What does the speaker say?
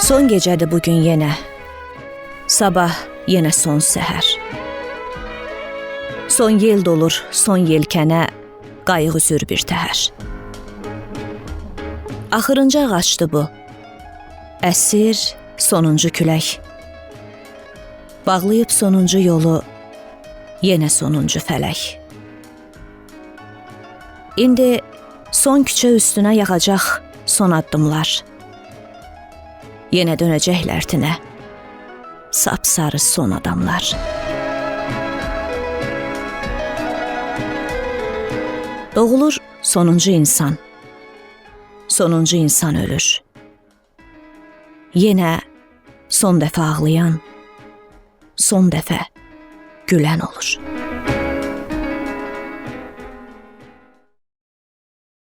Son gecədir bugün yenə, sabah yenə son səhər. Son yel dolur, son yelkənə, qayıq üzür bir təhər. Axırıncı ağaçdı bu, əsir sonuncu külək. Bağlayıb sonuncu yolu, yenə sonuncu fələk. İndi son küçə üstünə yağacaq son addımlar. Yenə dönəcəklər tinə, sapsarı son adamlar. Doğulur sonuncu insan, sonuncu insan ölür. Yenə son dəfə ağlayan, son dəfə gülən olur.